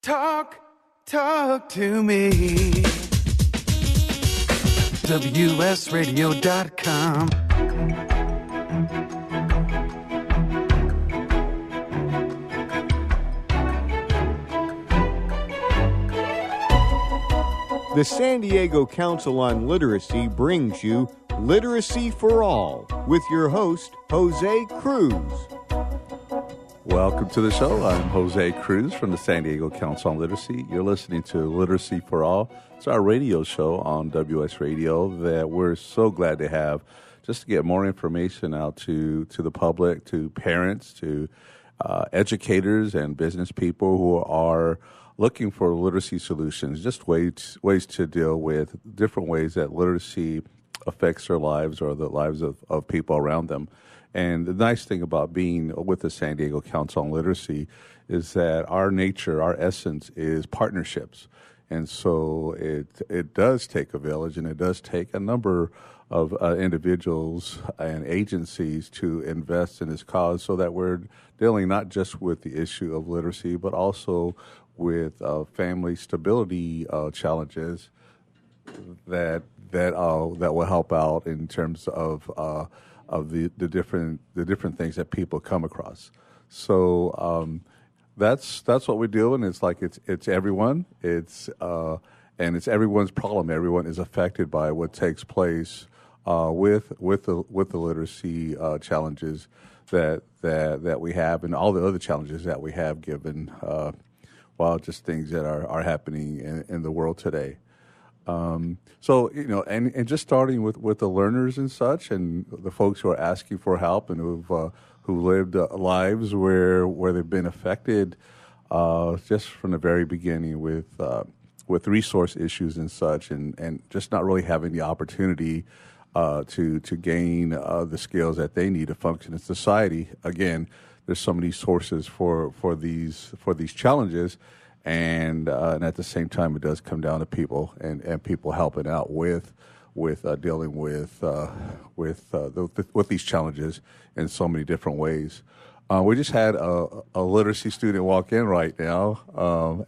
Talk to me. WSRadio.com. The San Diego Council on Literacy brings you Literacy for All with your host, Jose Cruz. Welcome to the show. I'm Jose Cruz from the San Diego Council on Literacy. You're listening to Literacy for All. It's our radio show on WS Radio that we're so glad to have just to get more information out to the public, to parents, to educators and business people who are looking for literacy solutions, just ways to deal with different ways that literacy affects their lives or the lives of people around them. And the nice thing about being with the San Diego Council on Literacy is that our nature, our essence is partnerships. And so it does take a village, and it does take a number of individuals and agencies to invest in this cause so that we're dealing not just with the issue of literacy, but also with family stability challenges that will help out in terms of the different things that people come across. So that's what we're doing. It's like it's everyone. It's and it's everyone's problem. Everyone is affected by what takes place with the literacy challenges that we have, and all the other challenges that we have given just things that are happening in the world today. So, and just starting with the learners and such, and the folks who are asking for help and who lived lives where they've been affected just from the very beginning with resource issues and such, and just not really having the opportunity to gain the skills that they need to function in society. Again, there's so many sources for these challenges. And at the same time, it does come down to people and people helping out with dealing with these challenges in so many different ways. We just had a literacy student walk in right now,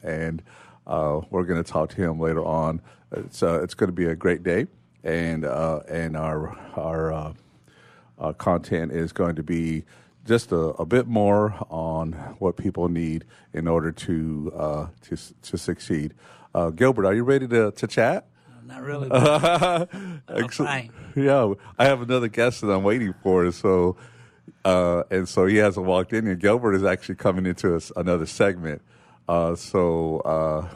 and we're going to talk to him later on. It's going to be a great day, and our content is going to be just a bit more on what people need in order to succeed. Gilbert, are you ready to chat? Not really. But I'm trying. Yeah, I have another guest that I'm waiting for. So he hasn't walked in, and Gilbert is actually coming into another segment. So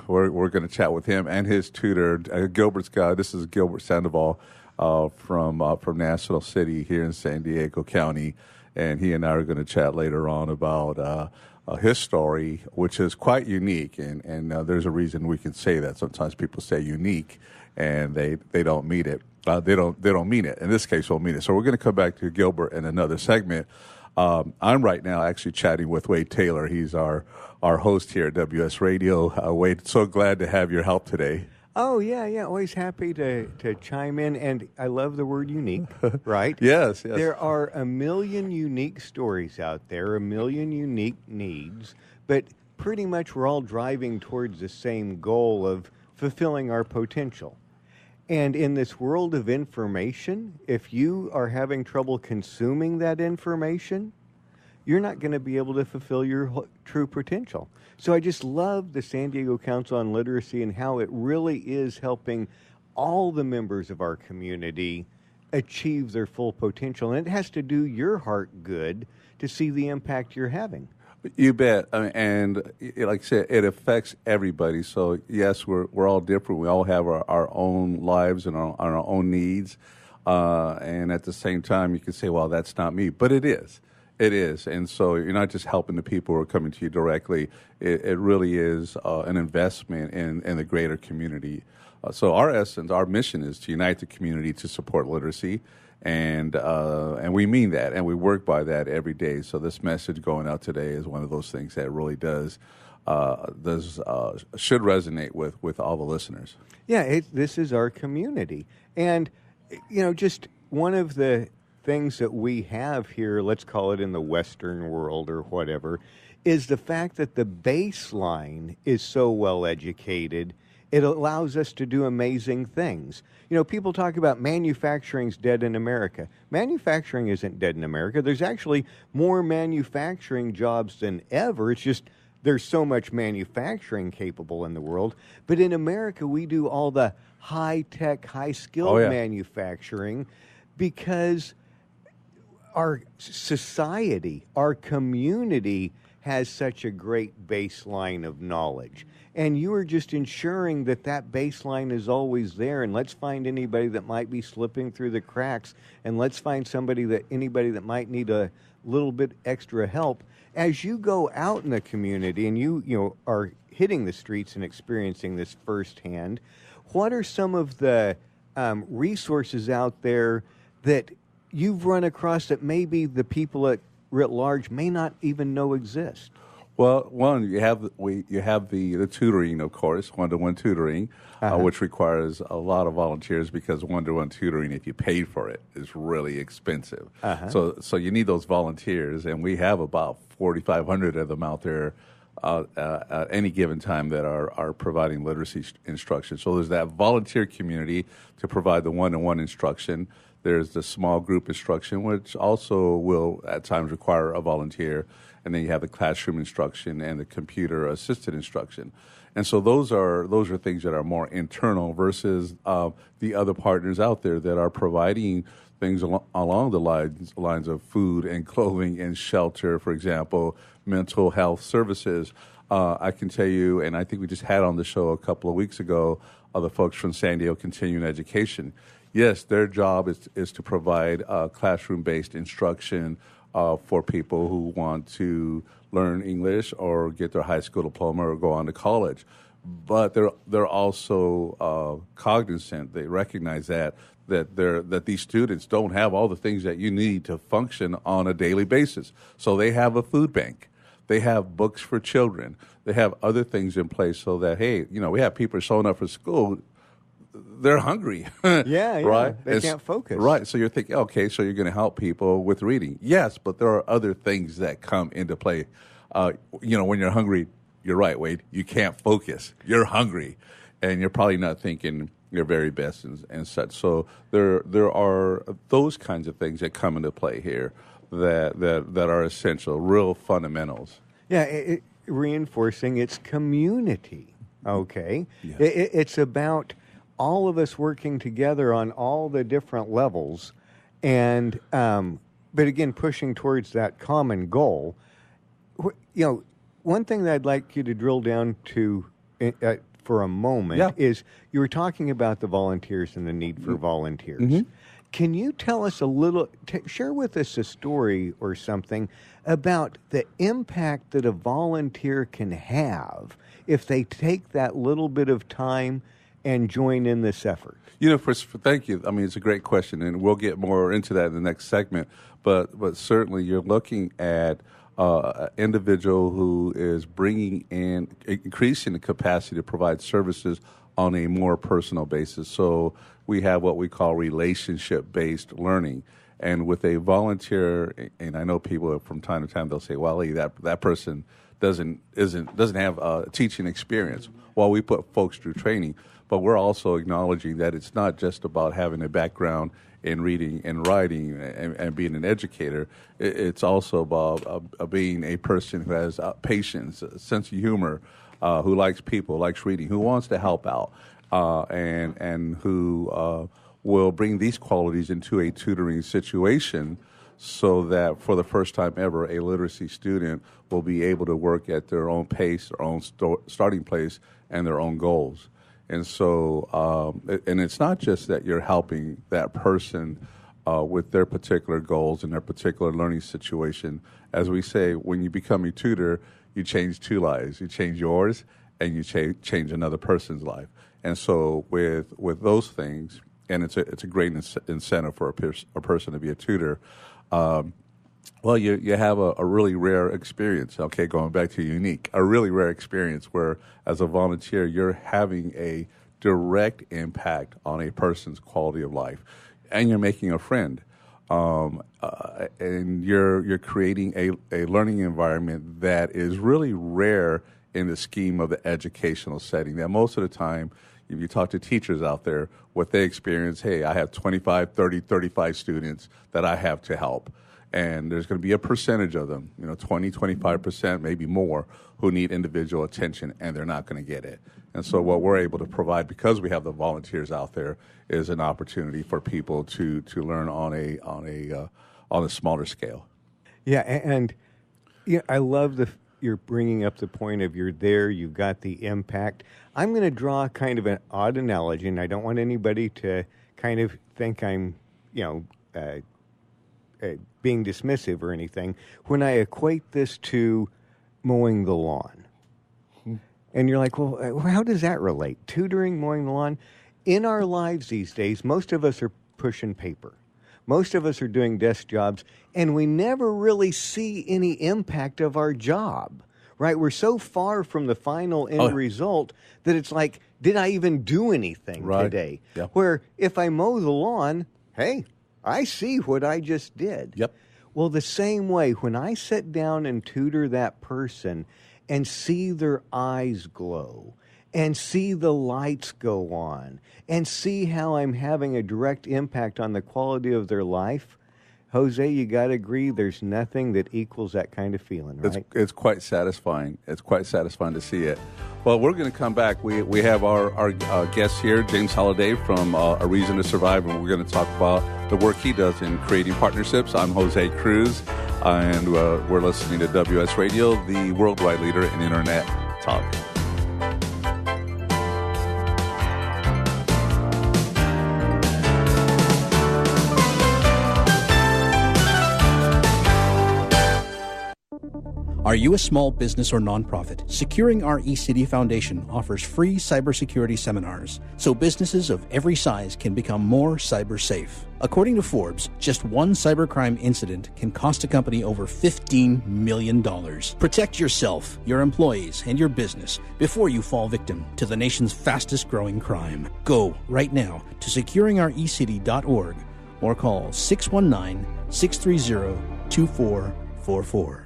we're going to chat with him and his tutor. Gilbert's guy. This is Gilbert Sandoval from National City here in San Diego County. And he and I are going to chat later on about his story, which is quite unique. And there's a reason we can say that. Sometimes people say unique, and they don't mean it. They don't mean it. In this case, we'll mean it. So we're going to come back to Gilbert in another segment. I'm right now actually chatting with Wade Taylor. He's our host here at WS Radio. Wade, so glad to have your help today. Oh, yeah. Always happy to chime in. And I love the word unique, right? Yes. There are a million unique stories out there, a million unique needs, but pretty much we're all driving towards the same goal of fulfilling our potential. And in this world of information, if you are having trouble consuming that information, you're not going to be able to fulfill your true potential. So I just love the San Diego Council on Literacy and how it really is helping all the members of our community achieve their full potential. And it has to do your heart good to see the impact you're having. You bet. And like I said, it affects everybody. So, yes, we're all different. We all have our own lives and our own needs. And at the same time, you can say, well, that's not me. But it is. It is. And so you're not just helping the people who are coming to you directly. It really is an investment in the greater community. So our mission is to unite the community to support literacy. And we mean that, and we work by that every day. So this message going out today is one of those things that really should resonate with all the listeners. Yeah, this is our community. And, just one of the things that we have here, let's call it in the Western world or whatever, is the fact that the baseline is so well educated, it allows us to do amazing things. You know, people talk about manufacturing's dead in America. Manufacturing isn't dead in America. There's actually more manufacturing jobs than ever. It's just there's so much manufacturing capable in the world. But in America, we do all the high-tech, high-skilled manufacturing because our society, our community has such a great baseline of knowledge. And you are just ensuring that that baseline is always there. And let's find anybody that might be slipping through the cracks. And let's find anybody that might need a little bit extra help. As you go out in the community and you are hitting the streets and experiencing this firsthand, what are some of the resources out there that you've run across that maybe the people at writ large may not even know exist? Well, one, you have the tutoring, of course, one-to-one tutoring, which requires a lot of volunteers because one-to-one tutoring, if you pay for it, is really expensive. So you need those volunteers, and we have about 4,500 of them out there at any given time that are providing literacy instruction. So there's that volunteer community to provide the one-to-one instruction. There's the small group instruction, which also will at times require a volunteer. And then you have the classroom instruction and the computer-assisted instruction. And so those are things that are more internal versus the other partners out there that are providing things along the lines of food and clothing and shelter, for example, mental health services. I can tell you, and I think we just had on the show a couple of weeks ago, the folks from San Diego Continuing Education. Yes, their job is to provide classroom-based instruction for people who want to learn English or get their high school diploma or go on to college. But they're also cognizant. They recognize that these students don't have all the things that you need to function on a daily basis. So they have a food bank. They have books for children. They have other things in place so that, hey, we have people showing up for school. They're hungry. Yeah, right? They can't focus. Right. So you're thinking, okay, so you're going to help people with reading. Yes, but there are other things that come into play. When you're hungry, you're right, Wade. You can't focus. You're hungry, and you're probably not thinking your very best and such. So there are those kinds of things that come into play here that are essential, real fundamentals. Yeah, reinforcing its community. Okay, Yeah. It's about all of us working together on all the different levels, and but again, pushing towards that common goal. One thing that I'd like you to drill down to for a moment is you were talking about the volunteers and the need for volunteers. Mm-hmm. Can you tell us a little, share with us a story or something about the impact that a volunteer can have if they take that little bit of time and join in this effort? Thank you. I mean, it's a great question, and we'll get more into that in the next segment. But certainly, you're looking at an individual who is increasing the capacity to provide services on a more personal basis. So we have what we call relationship-based learning. And with a volunteer, and I know people from time to time they'll say, "Well, that person doesn't have teaching experience." Well, we put folks through training. But we're also acknowledging that it's not just about having a background in reading and writing and being an educator. It's also about being a person who has patience, a sense of humor, who likes people, likes reading, who wants to help out, and who will bring these qualities into a tutoring situation so that for the first time ever, a literacy student will be able to work at their own pace, their own starting place, and their own goals. And so, and it's not just that you're helping that person with their particular goals and their particular learning situation. As we say, when you become a tutor, you change two lives. You change yours, and you change another person's life. And so, with those things, and it's a great incentive for a person to be a tutor. Well, you have a really rare experience, okay, going back to unique, a really rare experience where, as a volunteer, you're having a direct impact on a person's quality of life, and you're making a friend. and you're creating a learning environment that is really rare in the scheme of the educational setting. That most of the time, if you talk to teachers out there, what they experience, hey, I have 25, 30, 35 students that I have to help. And there's going to be a percentage of them, 20, 25%, maybe more, who need individual attention, and they're not going to get it. And so what we're able to provide, because we have the volunteers out there, is an opportunity for people to learn on a smaller scale. Yeah, and I love you're bringing up the point of you're there, you've got the impact. I'm going to draw kind of an odd analogy, and I don't want anybody to kind of think I'm, being dismissive or anything, when I equate this to mowing the lawn. And you're like, well, how does that relate? Tutoring, mowing the lawn? In our lives these days, most of us are pushing paper. Most of us are doing desk jobs, and we never really see any impact of our job, right? We're so far from the final end result that it's like, did I even do anything today? Yep. Where if I mow the lawn, hey, I see what I just did. Yep. Well, the same way, when I sit down and tutor that person and see their eyes glow and see the lights go on and see how I'm having a direct impact on the quality of their life, Jose, you got to agree there's nothing that equals that kind of feeling, right? It's quite satisfying. It's quite satisfying to see it. Well, we're going to come back. We have our guest here, James Halliday from A Reason to Survive, and we're going to talk about the work he does in creating partnerships. I'm Jose Cruz, and we're listening to WS Radio, the worldwide leader in Internet talk. Are you a small business or nonprofit? Securing Our eCity Foundation offers free cybersecurity seminars so businesses of every size can become more cyber safe. According to Forbes, just one cybercrime incident can cost a company over $15 million. Protect yourself, your employees, and your business before you fall victim to the nation's fastest growing crime. Go right now to securingourecity.org or call 619-630-2444.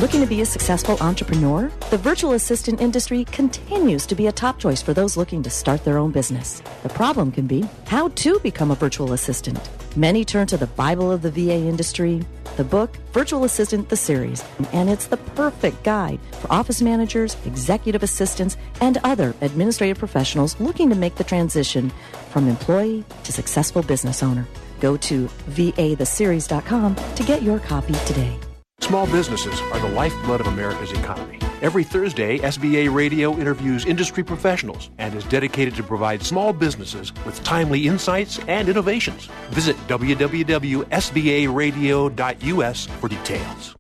Looking to be a successful entrepreneur? The virtual assistant industry continues to be a top choice for those looking to start their own business. The problem can be how to become a virtual assistant. Many turn to the Bible of the VA industry, the book, Virtual Assistant, the series, and it's the perfect guide for office managers, executive assistants, and other administrative professionals looking to make the transition from employee to successful business owner. Go to vatheseries.com to get your copy today. Small businesses are the lifeblood of America's economy. Every Thursday, SBA Radio interviews industry professionals and is dedicated to provide small businesses with timely insights and innovations. Visit www.sbaradio.us for details.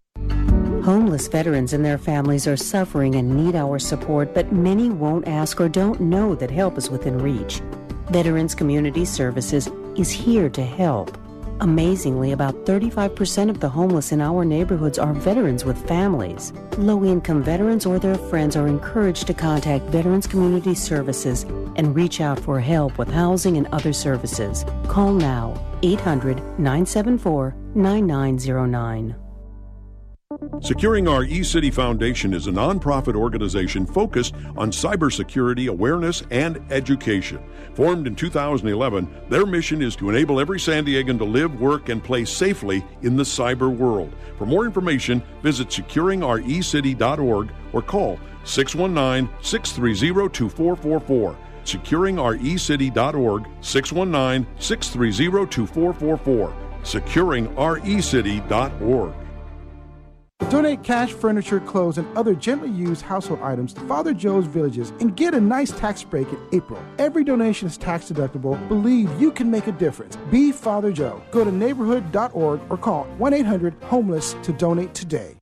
Homeless veterans and their families are suffering and need our support, but many won't ask or don't know that help is within reach. Veterans Community Services is here to help. Amazingly, about 35% of the homeless in our neighborhoods are veterans with families. Low-income veterans or their friends are encouraged to contact Veterans Community Services and reach out for help with housing and other services. Call now, 800-974-9909. Securing Our eCity Foundation is a nonprofit organization focused on cybersecurity awareness and education. Formed in 2011, their mission is to enable every San Diegan to live, work, and play safely in the cyber world. For more information, visit securingourecity.org or call 619-630-2444. securingourecity.org, 619-630-2444. securingourecity.org. Donate cash, furniture, clothes, and other gently used household items to Father Joe's Villages and get a nice tax break in April. Every donation is tax deductible. Believe you can make a difference. Be Father Joe. Go to neighborhood.org or call 1-800-HOMELESS to donate today.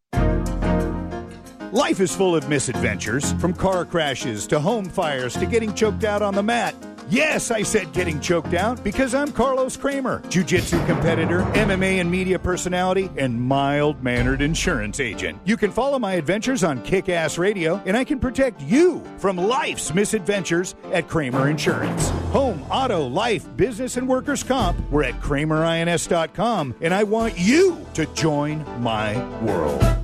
Life is full of misadventures, from car crashes to home fires to getting choked out on the mat. Yes, I said getting choked out because I'm Carlos Kramer, jiu-jitsu competitor, MMA and media personality, and mild-mannered insurance agent. You can follow my adventures on Kick-Ass Radio, and I can protect you from life's misadventures at Kramer Insurance. Home, auto, life, business, and workers' comp. We're at KramerINS.com, and I want you to join my world.